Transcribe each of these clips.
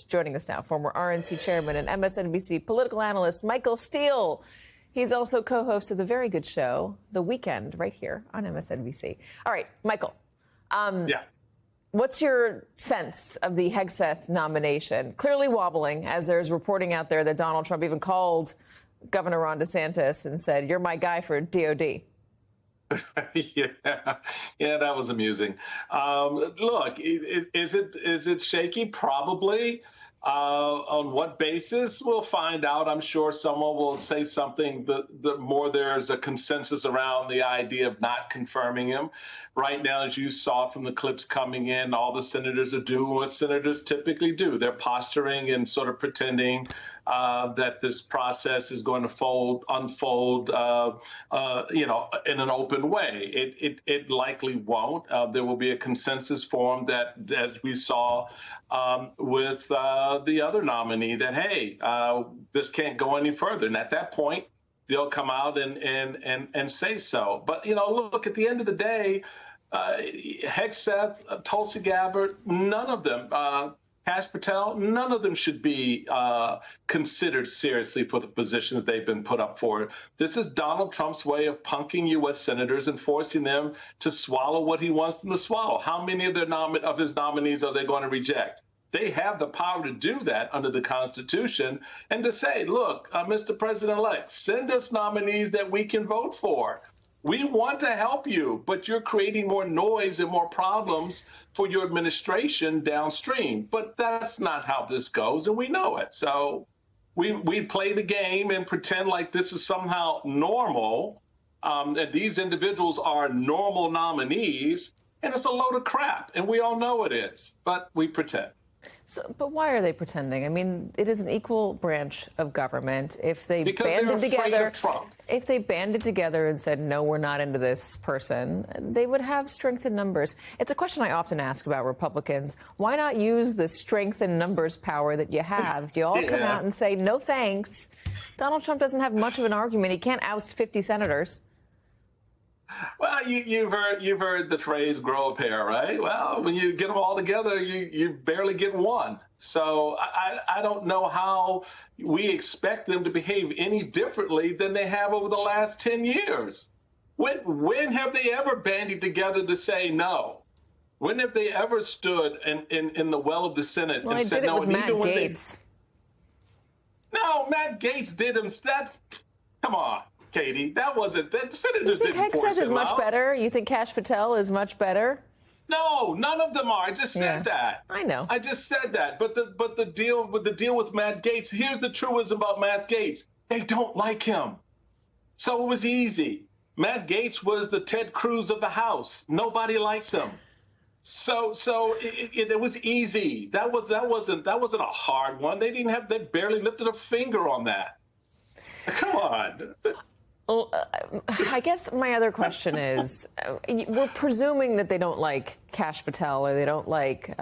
Joining us now, former RNC chairman and MSNBC political analyst Michael Steele. He's also co-host of the very good show, The Weekend, right here on MSNBC. All right, Michael. What's your sense of the Hegseth nomination? Clearly wobbling, as there's reporting out there that Donald Trump even called Governor Ron DeSantis and said, "You're my guy for DOD." Yeah, that was amusing. Look, is it shaky? Probably. On what basis? We'll find out. I'm sure someone will say something. The more there's a consensus around the idea of not confirming him. Right now, as you saw from the clips coming in, all the senators are doing what senators typically do. They're posturing and sort of pretending that this process is going to unfold, in an open way. It likely won't. There will be a consensus formed that, as we saw with the other nominee, that, hey, this can't go any further. And at that point, they'll come out and say so. But, look, at the end of the day, Hegseth, Tulsi Gabbard, none of them, Kash Patel, none of them should be considered seriously for the positions they've been put up for. This is Donald Trump's way of punking U.S. senators and forcing them to swallow what he wants them to swallow. How many of his nominees are they going to reject? They have the power to do that under the Constitution and to say, look, Mr. President-elect, send us nominees that we can vote for. We want to help you, but you're creating more noise and more problems for your administration downstream. But that's not how this goes, and we know it. So we play the game and pretend like this is somehow normal, and these individuals are normal nominees, and it's a load of crap, and we all know it is, but we pretend. So, but why are they pretending? I mean, it is an equal banded of government. If they because banded they're afraid together, of Trump. If they banded together and said, no, we're not into this person, they would have strength in numbers. It's a question I often ask about Republicans. Why not use the strength in numbers power that you have? Do you all come out and say, no thanks? Donald Trump doesn't have much of an argument. He can't oust 50 senators. Well, you've heard the phrase "grow a pair," right? Well, when you get them all together, you barely get one. So I don't know how we expect them to behave any differently than they have over the last 10 years. When have they ever banded together to say no? When have they ever stood in the well of the Senate and said no? Well, they did it with Matt Gaetz. No, Matt Gaetz did him. Come on. Katie, that wasn't that. The senators didn't force him out. You think Hegseth is much better? You think Kash Patel is much better? No, none of them are. I just said that. I know. I just said that. But the deal with Matt Gaetz. Here's the truism about Matt Gaetz. They don't like him. So it was easy. Matt Gaetz was the Ted Cruz of the House. Nobody likes him. So it was easy. That wasn't a hard one. They barely lifted a finger on that. Come on. Well, I guess my other question is, we're presuming that they don't like Kash Patel or they don't like,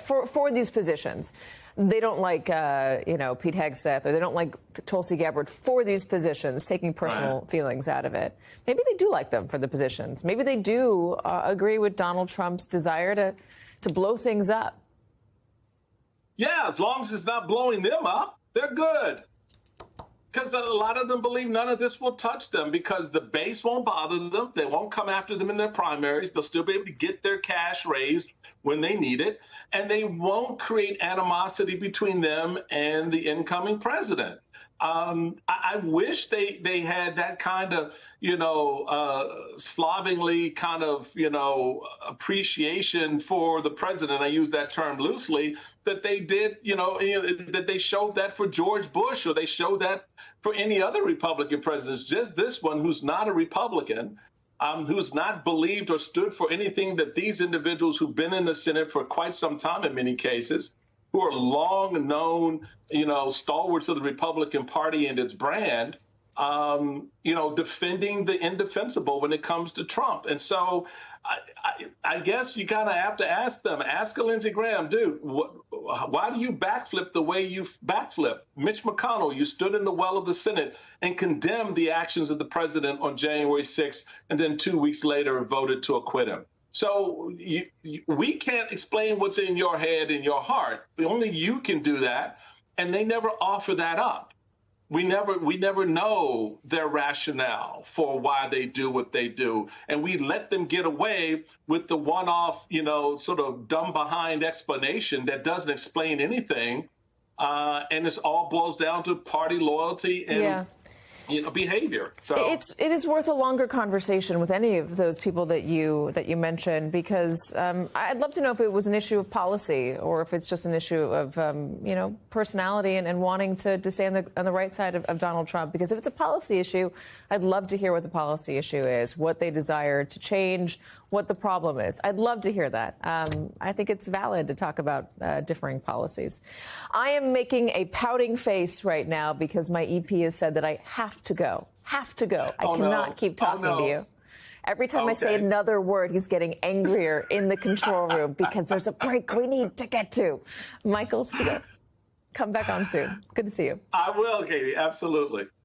for these positions, they don't like, Pete Hegseth or they don't like Tulsi Gabbard for these positions, taking personal feelings out of it. Maybe they do like them for the positions. Maybe they do agree with Donald Trump's desire to blow things up. Yeah, as long as it's not blowing them up, they're good. Because a lot of them believe none of this will touch them because the base won't bother them. They won't come after them in their primaries. They'll still be able to get their cash raised when they need it. And they won't create animosity between them and the incoming president. I wish they had that kind of, slovenly kind of, appreciation for the president. I use that term loosely, that they did, that they showed that for George Bush or they showed that for any other Republican presidents. Just this one, who's not a Republican, who's not believed or stood for anything that these individuals who've been in the Senate for quite some time in many cases, who are long known, stalwarts of the Republican Party and its brand, defending the indefensible when it comes to Trump. And so I guess you kind of have to ask them, ask a Lindsey Graham, dude, why do you backflip the way you backflip? Mitch McConnell, you stood in the well of the Senate and condemned the actions of the president on January 6th, and then 2 weeks later voted to acquit him. So we can't explain what's in your head and your heart. Only you can do that. And they never offer that up. We never know their rationale for why they do what they do. And we let them get away with the one-off, sort of dumb behind explanation that doesn't explain anything. And it all boils down to party loyalty and behavior. So it is worth a longer conversation with any of those people that you mentioned, because I'd love to know if it was an issue of policy or if it's just an issue of personality and wanting to stay on the right side of Donald Trump. Because if it's a policy issue, I'd love to hear what the policy issue is, what they desire to change, what the problem is. I'd love to hear that. I think it's valid to talk about differing policies. I am making a pouting face right now because my EP has said that I have to go. I cannot keep talking to you. Every time I say another word, he's getting angrier in the control room because there's a break we need to get to. Michael Steele, come back on soon. Good to see you. I will, Katie. Absolutely.